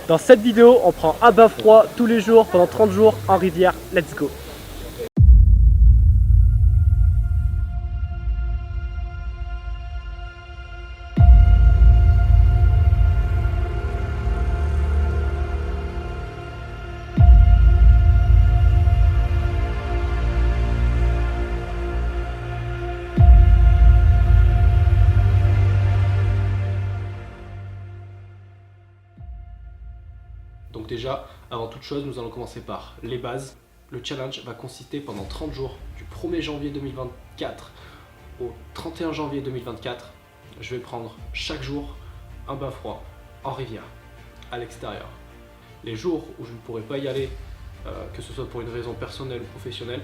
Dans cette vidéo, on prend un bain froid tous les jours pendant 30 jours en rivière. Let's go! Donc déjà, avant toute chose, nous allons commencer par les bases. Le challenge va consister pendant 30 jours, du 1er janvier 2024 au 31 janvier 2024. Je vais prendre chaque jour un bain froid en rivière, à l'extérieur. Les jours où je ne pourrai pas y aller, que ce soit pour une raison personnelle ou professionnelle,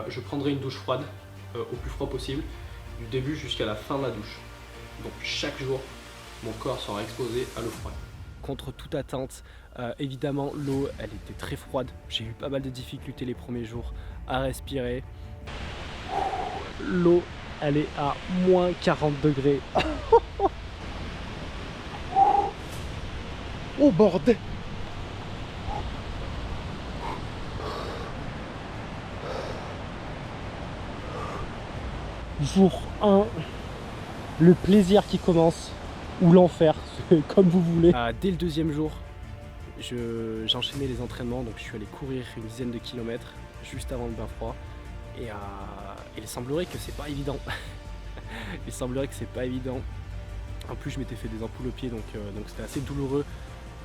je prendrai une douche froide, au plus froid possible, du début jusqu'à la fin de la douche. Donc chaque jour, mon corps sera exposé à l'eau froide. Contre toute attente, évidemment l'eau elle était très froide, j'ai eu pas mal de difficultés les premiers jours à respirer. L'eau elle est à moins 40 degrés. Oh bordel! Jour 1, le plaisir qui commence, ou l'enfer, comme vous voulez. Dès le deuxième jour, j'enchaînais les entraînements, donc je suis allé courir une dizaine de kilomètres juste avant le bain froid. Et il semblerait que c'est pas évident. Il semblerait que c'est pas évident. En plus, je m'étais fait des ampoules aux pieds, donc c'était assez douloureux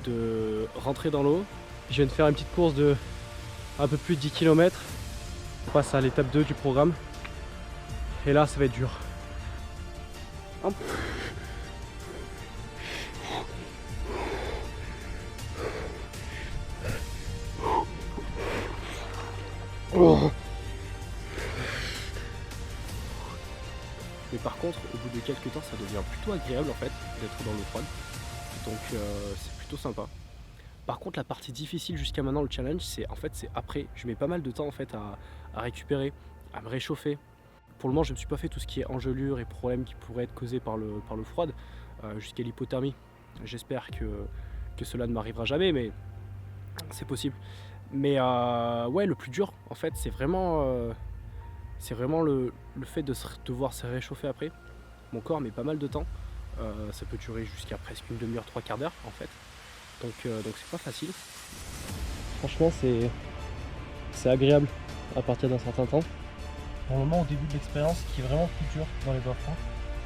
de rentrer dans l'eau. Je viens de faire une petite course de un peu plus de 10 km. On passe à l'étape 2 du programme. Et là, ça va être dur. Hop. Oh. Mais par contre, au bout de quelques temps, ça devient plutôt agréable en fait d'être dans l'eau froide. Donc c'est plutôt sympa. Par contre, la partie difficile jusqu'à maintenant, le challenge, c'est après. Je mets pas mal de temps en fait à récupérer, à me réchauffer. Pour le moment, je ne me suis pas fait tout ce qui est engelure et problèmes qui pourraient être causés par l'eau froide, jusqu'à l'hypothermie. J'espère que cela ne m'arrivera jamais, mais c'est possible. Mais ouais, le plus dur en fait, c'est vraiment le fait de devoir se réchauffer après. Mon corps met pas mal de temps, ça peut durer jusqu'à presque une demi-heure, 3/4 d'heure en fait. Donc c'est pas facile. Franchement, c'est agréable à partir d'un certain temps. Pour le moment, au début de l'expérience, ce qui est vraiment plus dur dans les bains froids,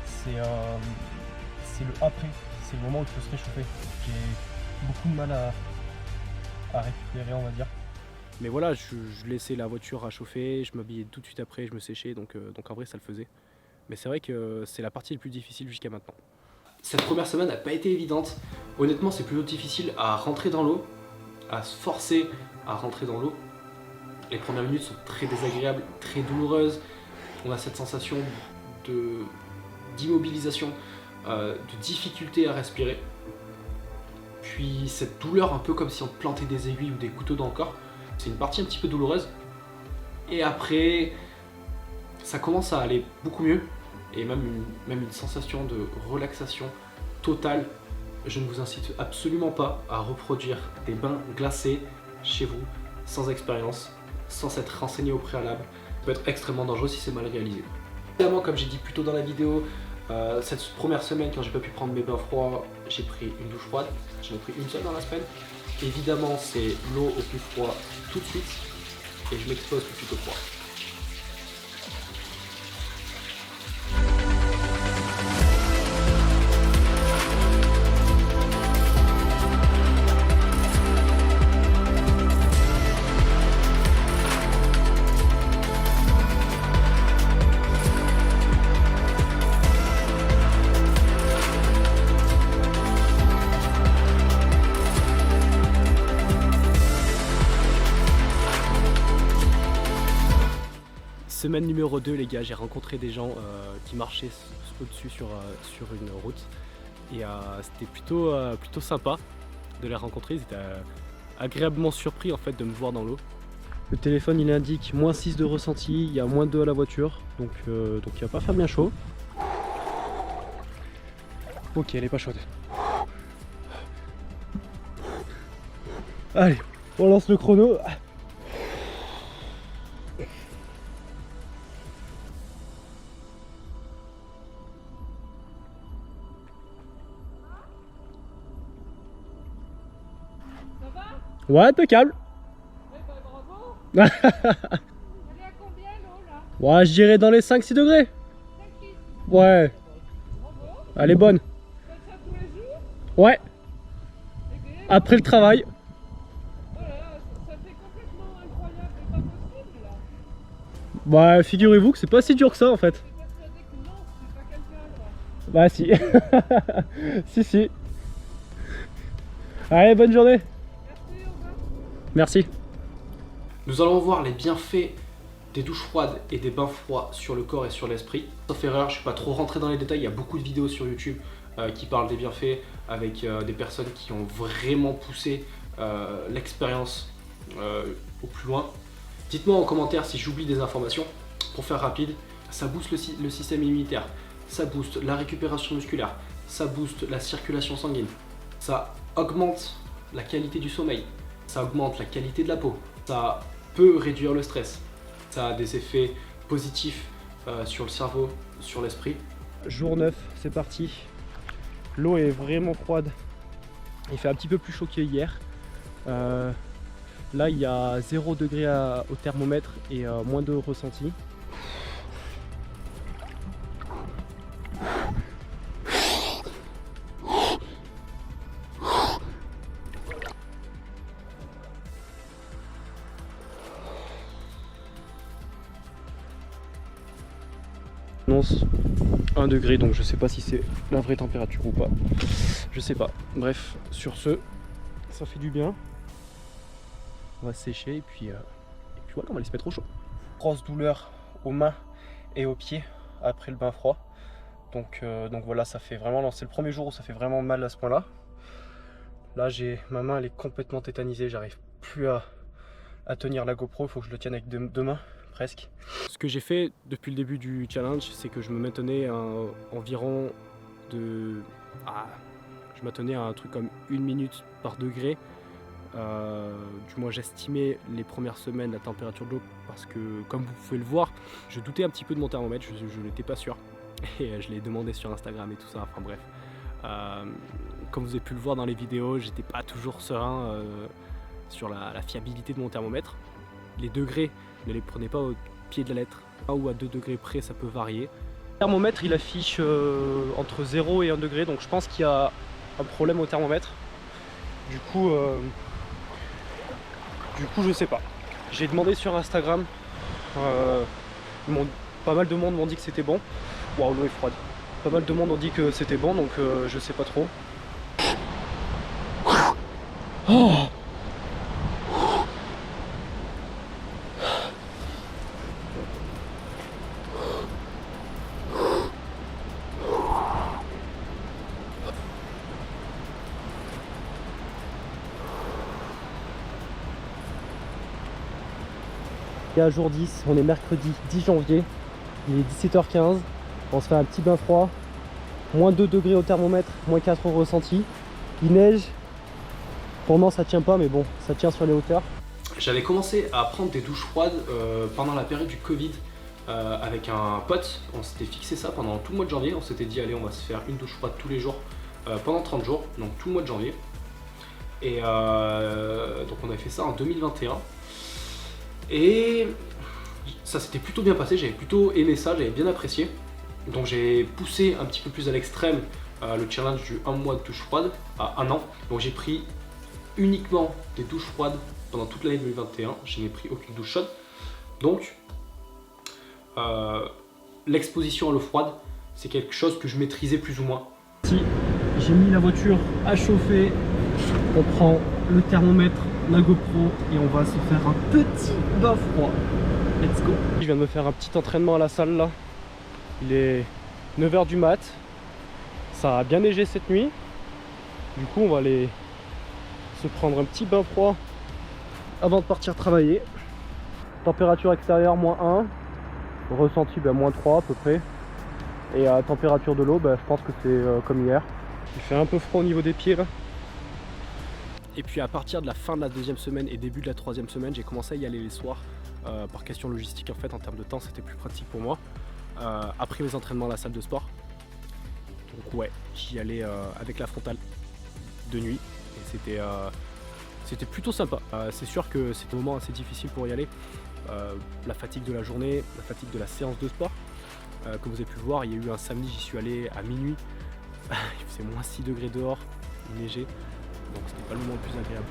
c'est le après, c'est le moment où il faut se réchauffer. J'ai beaucoup de mal à récupérer, on va dire. Mais voilà, je laissais la voiture à chauffer, je m'habillais tout de suite après, je me séchais, donc en vrai ça le faisait. Mais c'est vrai que c'est la partie la plus difficile jusqu'à maintenant. Cette première semaine n'a pas été évidente. Honnêtement, c'est plutôt difficile à rentrer dans l'eau, à se forcer à rentrer dans l'eau. Les premières minutes sont très désagréables, très douloureuses. On a cette sensation d'immobilisation, de difficulté à respirer. Puis cette douleur un peu comme si on te plantait des aiguilles ou des couteaux dans le corps. C'est une partie un petit peu douloureuse. Et après, ça commence à aller beaucoup mieux. Et même une sensation de relaxation totale. Je ne vous incite absolument pas à reproduire des bains glacés chez vous, sans expérience, sans s'être renseigné au préalable. Ça peut être extrêmement dangereux si c'est mal réalisé. Évidemment, comme j'ai dit plus tôt dans la vidéo, cette première semaine, quand j'ai pas pu prendre mes bains froids, j'ai pris une douche froide. J'en ai pris une seule dans la semaine. Évidemment, c'est l'eau au plus froid tout de suite et je m'expose tout de suite au froid. Semaine numéro 2 les gars, j'ai rencontré des gens qui marchaient au-dessus sur une route et c'était plutôt sympa de les rencontrer. Ils étaient agréablement surpris en fait de me voir dans l'eau. Le téléphone il indique moins 6 de ressenti, il y a moins 2 à la voiture, donc il va pas faire bien chaud. Ok, elle est pas chaude. Allez, on lance le chrono. Ça va? Ouais, impeccable. Eh ben bravo! Ouais, Elle est à combien l'eau là? je dirais dans les 5-6 degrés. 5 litres. Ouais, Bravo! elle est bonne. Faites ça tous les jours? Ouais, Eh bien, après le travail. voilà, ça fait complètement incroyable et pas possible là. Bah, figurez-vous que c'est pas si dur que ça en fait. T'es persuadé que non, c'est pas quelqu'un là. Bah, si. Si. Allez, bonne journée. Merci, au revoir. Merci. Nous allons voir les bienfaits des douches froides et des bains froids sur le corps et sur l'esprit. Sauf erreur, je ne suis pas trop rentré dans les détails, il y a beaucoup de vidéos sur YouTube qui parlent des bienfaits avec des personnes qui ont vraiment poussé l'expérience au plus loin. Dites-moi en commentaire si j'oublie des informations. Pour faire rapide, ça booste le système immunitaire, ça booste la récupération musculaire, ça booste la circulation sanguine, ça augmente la qualité du sommeil, ça augmente la qualité de la peau, ça peut réduire le stress, ça a des effets positifs sur le cerveau, sur l'esprit. Jour 9, c'est parti. L'eau est vraiment froide. Il fait un petit peu plus chaud qu'hier. Là, il y a 0 degré au thermomètre et moins 2 ressenti. Annonce 1 degré, donc je sais pas si c'est la vraie température ou pas. Je sais pas. Bref, sur ce, ça fait du bien. On va sécher et puis voilà, on va aller se mettre au chaud. Grosse douleur aux mains et aux pieds après le bain froid. Donc voilà, ça fait vraiment, c'est le premier jour où ça fait vraiment mal à ce point là. Là ma main elle est complètement tétanisée, j'arrive plus à tenir la GoPro, il faut que je le tienne avec deux mains presque. Ce que j'ai fait depuis le début du challenge, c'est que je me maintenais à environ de... je m'attenais à un truc comme 1 minute par degré. Du moins j'estimais les premières semaines la température de l'eau parce que comme vous pouvez le voir, je doutais un petit peu de mon thermomètre, je n'étais pas sûr et je l'ai demandé sur Instagram et tout ça, enfin bref. Comme vous avez pu le voir dans les vidéos, j'étais pas toujours serein sur la fiabilité de mon thermomètre. Les degrés, ne les prenez pas au pied de la lettre, 1 ou à 2 degrés près, ça peut varier. Le thermomètre il affiche entre 0 et 1 degré, donc je pense qu'il y a un problème au thermomètre. Du coup je sais pas. J'ai demandé sur Instagram, pas mal de monde m'ont dit que c'était bon. Waouh, l'eau est froide. Pas mal de monde ont dit que c'était bon, donc je sais pas trop. Oh, à jour 10, on est mercredi 10 janvier, il est 17h15, on se fait un petit bain froid, moins 2 degrés au thermomètre, moins 4 au ressenti, il neige, pour le moment ça tient pas mais bon, ça tient sur les hauteurs. J'avais commencé à prendre des douches froides pendant la période du Covid avec un pote, on s'était fixé ça pendant tout le mois de janvier, on s'était dit allez on va se faire une douche froide tous les jours pendant 30 jours, donc tout le mois de janvier. Et donc on avait fait ça en 2021. Et ça s'était plutôt bien passé, j'avais plutôt aimé ça, j'avais bien apprécié. Donc j'ai poussé un petit peu plus à l'extrême le challenge du 1 mois de douche froide à 1 an. Donc j'ai pris uniquement des douches froides pendant toute l'année 2021, je n'ai pris aucune douche chaude. Donc l'exposition à l'eau froide, c'est quelque chose que je maîtrisais plus ou moins. Si j'ai mis la voiture à chauffer, on prend le thermomètre, la GoPro et on va se faire un petit bain froid. Let's go. Je viens de me faire un petit entraînement à la salle là. Il est 9h du mat. Ça a bien neigé cette nuit. Du coup on va aller se prendre un petit bain froid avant de partir travailler. Température extérieure -1. Ressenti -3 à peu près. Et température de l'eau, je pense que c'est comme hier. Il fait un peu froid au niveau des pieds là. Et puis à partir de la fin de la 2e semaine et début de la 3e semaine, j'ai commencé à y aller les soirs. Par question logistique en fait, en termes de temps, c'était plus pratique pour moi. Après mes entraînements à la salle de sport. Donc ouais, j'y allais avec la frontale de nuit. Et c'était plutôt sympa. C'est sûr que c'était un moment assez difficile pour y aller. La fatigue de la journée, la fatigue de la séance de sport. Comme vous avez pu le voir, il y a eu un samedi, j'y suis allé à minuit. Il faisait moins 6 degrés dehors, il neigeait. Donc c'était pas le moment le plus agréable.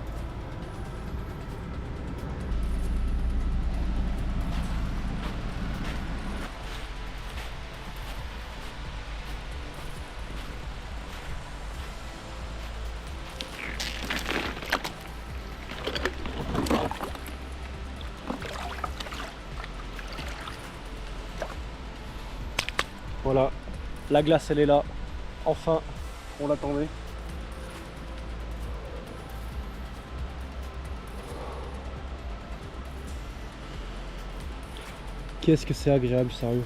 Voilà, la glace elle est là, enfin, on l'attendait. Qu'est-ce que c'est agréable, sérieux.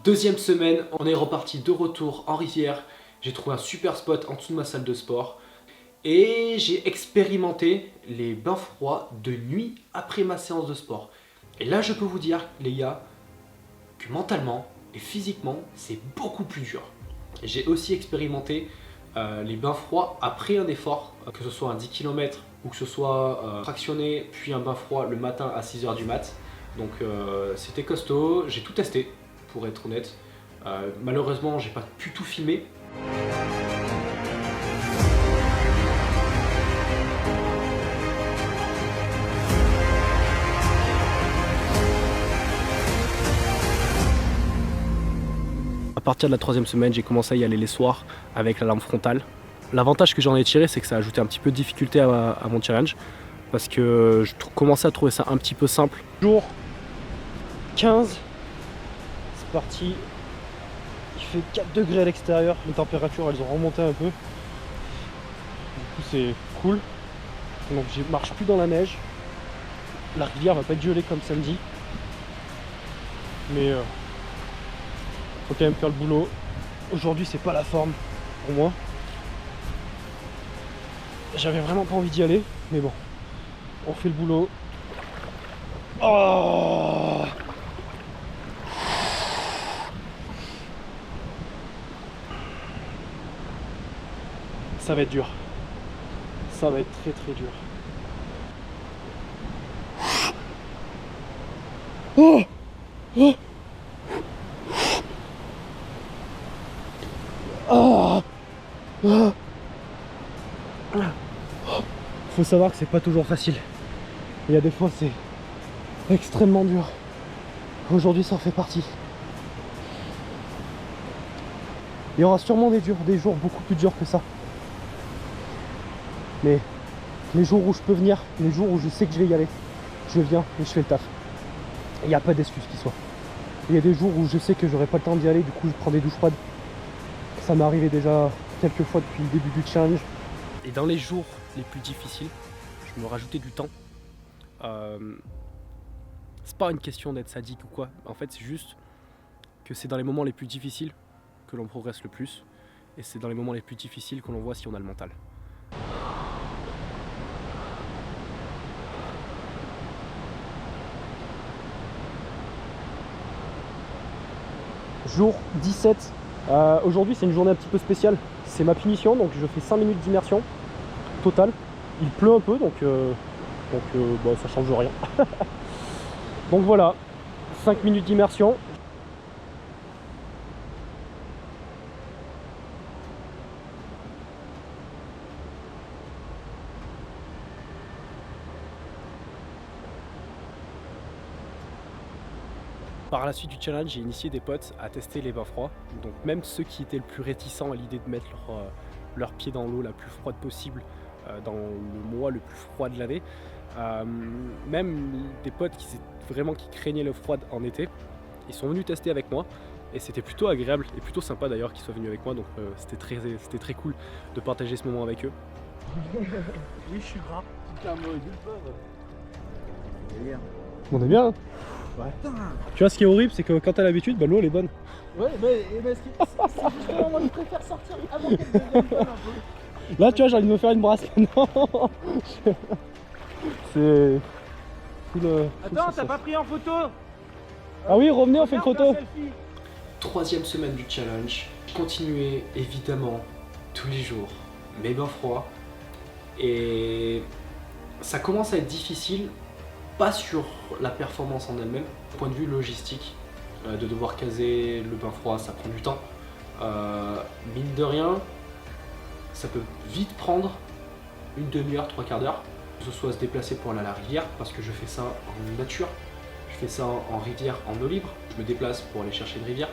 Deuxième semaine, on est reparti de retour en rivière. J'ai trouvé un super spot en dessous de ma salle de sport. Et j'ai expérimenté les bains froids de nuit après ma séance de sport. Et là, je peux vous dire, les gars, que mentalement et physiquement, c'est beaucoup plus dur. J'ai aussi expérimenté les bains froids après un effort, que ce soit un 10 km ou que ce soit fractionné, puis un bain froid le matin à 6 h du mat. Donc c'était costaud, j'ai tout testé, pour être honnête. Malheureusement, j'ai pas pu tout filmer. À partir de la 3e semaine, j'ai commencé à y aller les soirs avec la lampe frontale. L'avantage que j'en ai tiré, c'est que ça a ajouté un petit peu de difficulté à mon challenge, parce que je commençais à trouver ça un petit peu simple. Jour 15, c'est parti. Il fait 4 degrés à l'extérieur, les températures elles ont remonté un peu. Du coup c'est cool. Donc je marche plus dans la neige. La rivière va pas être gelée comme samedi. Mais faut quand même faire le boulot. Aujourd'hui c'est pas la forme pour moi. J'avais vraiment pas envie d'y aller, mais bon, on fait le boulot. Oh, ça va être dur. Ça va être très très dur. Oh, oh. Oh. Oh. Faut savoir que c'est pas toujours facile. Il y a des fois c'est extrêmement dur. Aujourd'hui ça en fait partie. Il y aura sûrement des jours beaucoup plus durs que ça. Mais les jours où je peux venir, les jours où je sais que je vais y aller, je viens et je fais le taf. Il n'y a pas d'excuse qui soit. Il y a des jours où je sais que j'aurai pas le temps d'y aller, du coup je prends des douches froides. Ça m'est arrivé déjà quelques fois depuis le début du challenge. Et dans les jours les plus difficiles, je me rajoutais du temps. C'est pas une question d'être sadique ou quoi. En fait, c'est juste que c'est dans les moments les plus difficiles que l'on progresse le plus. Et c'est dans les moments les plus difficiles que l'on voit si on a le mental. Jour 17. Aujourd'hui, c'est une journée un petit peu spéciale. C'est ma punition, donc je fais 5 minutes d'immersion totale. Il pleut un peu, donc bah, ça change rien. Donc voilà, 5 minutes d'immersion. Par la suite du challenge, j'ai initié des potes à tester les bains froids. Donc même ceux qui étaient le plus réticents à l'idée de mettre leur pied dans l'eau la plus froide possible dans le mois le plus froid de l'année. Même des potes qui craignaient le froid en été, ils sont venus tester avec moi et c'était plutôt agréable et plutôt sympa d'ailleurs qu'ils soient venus avec moi, donc c'était très cool de partager ce moment avec eux. Oui, je suis gras. On est bien hein. Ouais. Putain. Tu vois, ce qui est horrible, c'est que quand t'as l'habitude, bah, l'eau elle est bonne. Ouais, mais c'est justement, moi je préfère sortir avant qu'elle devienne bonne un peu. Là, tu vois, j'ai envie de me faire une brasse. Non. C'est. Attends, t'as pas pris en photo? Ah oui, revenez, on fait une photo. Troisième semaine du challenge. Je continuais évidemment tous les jours mes bains froids. Et ça commence à être difficile, pas sur la performance en elle-même, du point de vue logistique, de devoir caser le bain froid, ça prend du temps. Mine de rien, ça peut vite prendre une demi-heure, trois quarts d'heure, que ce soit se déplacer pour aller à la rivière, parce que je fais ça en nature, je fais ça en rivière, en eau libre, je me déplace pour aller chercher une rivière,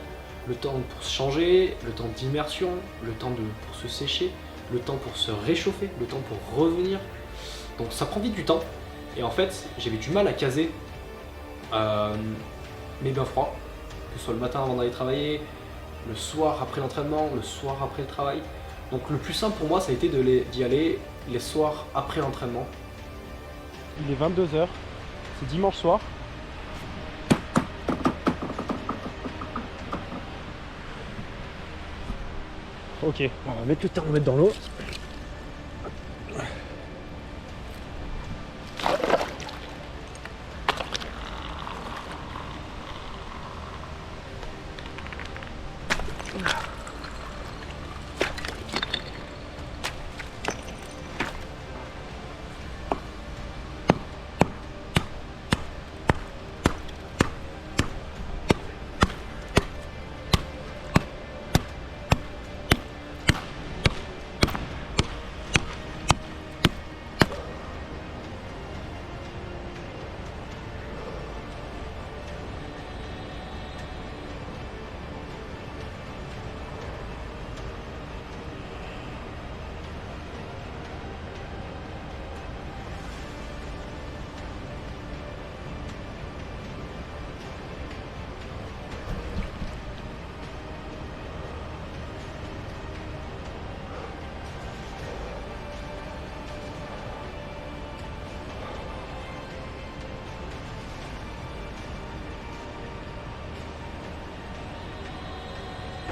le temps pour se changer, le temps d'immersion, le temps pour se sécher, le temps pour se réchauffer, le temps pour revenir. Donc ça prend vite du temps. Et en fait, j'avais du mal à caser mes bains froids, que ce soit le matin avant d'aller travailler, le soir après l'entraînement, le soir après le travail. Donc le plus simple pour moi, ça a été d'y aller les soirs après l'entraînement. Il est 22h, c'est dimanche soir. Ok, on va mettre le thermomètre dans l'eau.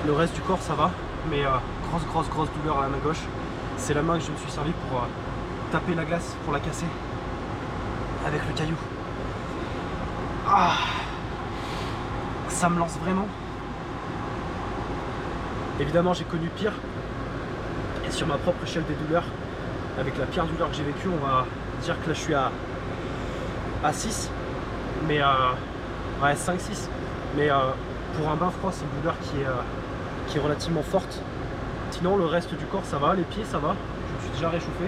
Le reste du corps ça va, mais grosse douleur à la main gauche. C'est la main que je me suis servi pour taper la glace, pour la casser avec le caillou. Ah, ça me lance vraiment. Évidemment j'ai connu pire. Et sur ma propre échelle des douleurs, avec la pire douleur que j'ai vécue, on va dire que là je suis à 6. Mais ouais 5-6. Mais pour un bain froid c'est une douleur qui est relativement forte. Sinon le reste du corps ça va, les pieds ça va, je me suis déjà réchauffé.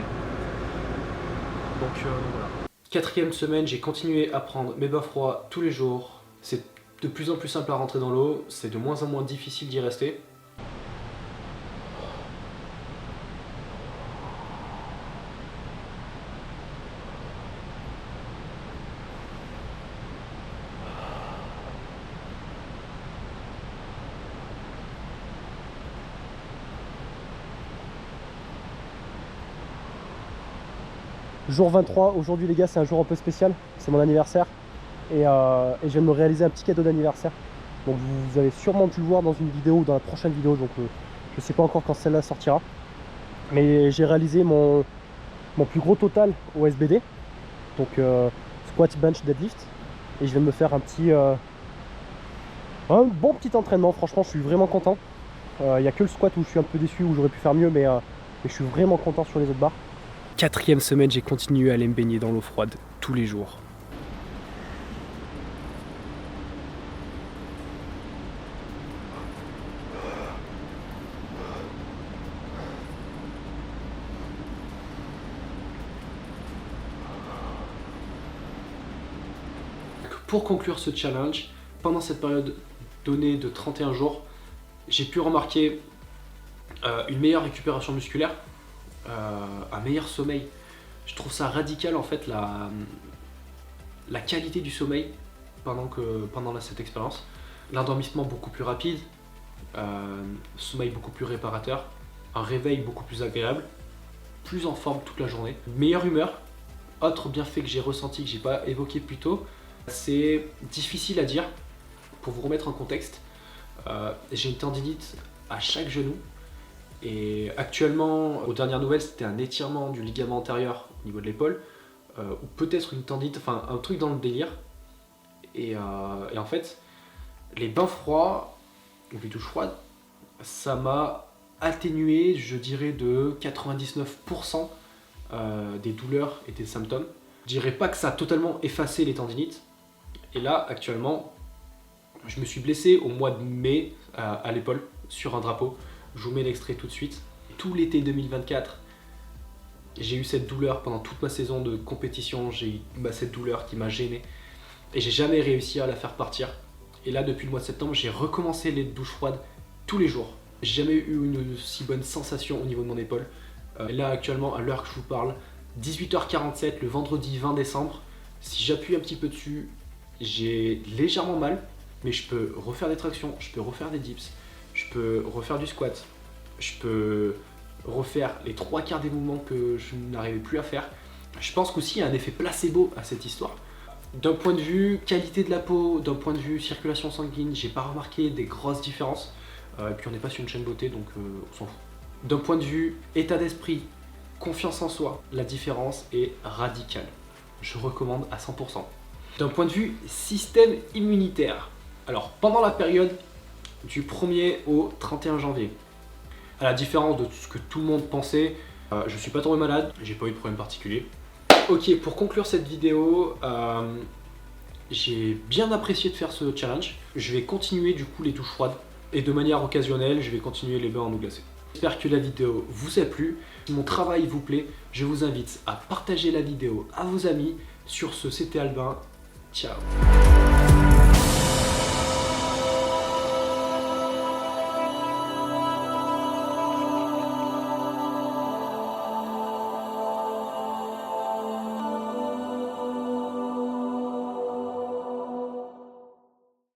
Donc voilà. Quatrième semaine, j'ai continué à prendre mes bains froids tous les jours. C'est de plus en plus simple à rentrer dans l'eau, c'est de moins en moins difficile d'y rester. Jour 23, aujourd'hui les gars c'est un jour un peu spécial, c'est mon anniversaire et je viens de me réaliser un petit cadeau d'anniversaire. Donc vous avez sûrement dû le voir dans une vidéo ou dans la prochaine vidéo, donc je sais pas encore quand celle-là sortira. Mais j'ai réalisé mon plus gros total au SBD, donc squat, bench, deadlift, et je viens de me faire un bon petit entraînement. Franchement je suis vraiment content. Il n'y a que le squat où je suis un peu déçu, où j'aurais pu faire mieux, mais je suis vraiment content sur les autres barres. Quatrième semaine, j'ai continué à aller me baigner dans l'eau froide tous les jours. Pour conclure ce challenge, pendant cette période donnée de 31 jours, j'ai pu remarquer une meilleure récupération musculaire, un meilleur sommeil. Je trouve ça radical en fait la qualité du sommeil pendant cette expérience. L'endormissement beaucoup plus rapide, sommeil beaucoup plus réparateur, un réveil beaucoup plus agréable, plus en forme toute la journée, meilleure humeur. Autre bienfait que j'ai ressenti, que j'ai pas évoqué plus tôt, C'est difficile à dire. Pour vous remettre en contexte, j'ai une tendinite à chaque genou. Et actuellement, aux dernières nouvelles, c'était un étirement du ligament antérieur au niveau de l'épaule. Ou peut-être une tendinite, enfin un truc dans le délire. Et en fait, les bains froids, ou les douches froides, ça m'a atténué, je dirais, de 99% des douleurs et des symptômes. Je dirais pas que ça a totalement effacé les tendinites. Et là, actuellement, je me suis blessé au mois de mai à l'épaule sur un drapeau. Je vous mets l'extrait tout de suite. Tout l'été 2024, j'ai eu cette douleur pendant toute ma saison de compétition. J'ai eu cette douleur qui m'a gêné. Et j'ai jamais réussi à la faire partir. Et là, depuis le mois de septembre, j'ai recommencé les douches froides tous les jours. J'ai jamais eu une si bonne sensation au niveau de mon épaule. Et là, actuellement, à l'heure que je vous parle, 18h47 le vendredi 20 décembre. Si j'appuie un petit peu dessus, j'ai légèrement mal, mais je peux refaire des tractions, je peux refaire des dips, je peux refaire du squat, je peux refaire les 3/4 des mouvements que je n'arrivais plus à faire. Je pense qu'aussi il y a un effet placebo à cette histoire. D'un point de vue qualité de la peau, d'un point de vue circulation sanguine, j'ai pas remarqué des grosses différences. Et puis on n'est pas sur une chaîne beauté, donc on s'en fout. D'un point de vue état d'esprit, confiance en soi, la différence est radicale. Je recommande à 100%. D'un point de vue système immunitaire, alors pendant la période du 1er au 31 janvier, à la différence de ce que tout le monde pensait, je suis pas tombé malade, j'ai pas eu de problème particulier. Ok, pour conclure cette vidéo, j'ai bien apprécié de faire ce challenge. Je vais continuer du coup les douches froides et de manière occasionnelle, je vais continuer les bains en eau glacée. J'espère que la vidéo vous a plu. Si mon travail vous plaît, je vous invite à partager la vidéo à vos amis. Sur ce, c'était Albin. Ciao.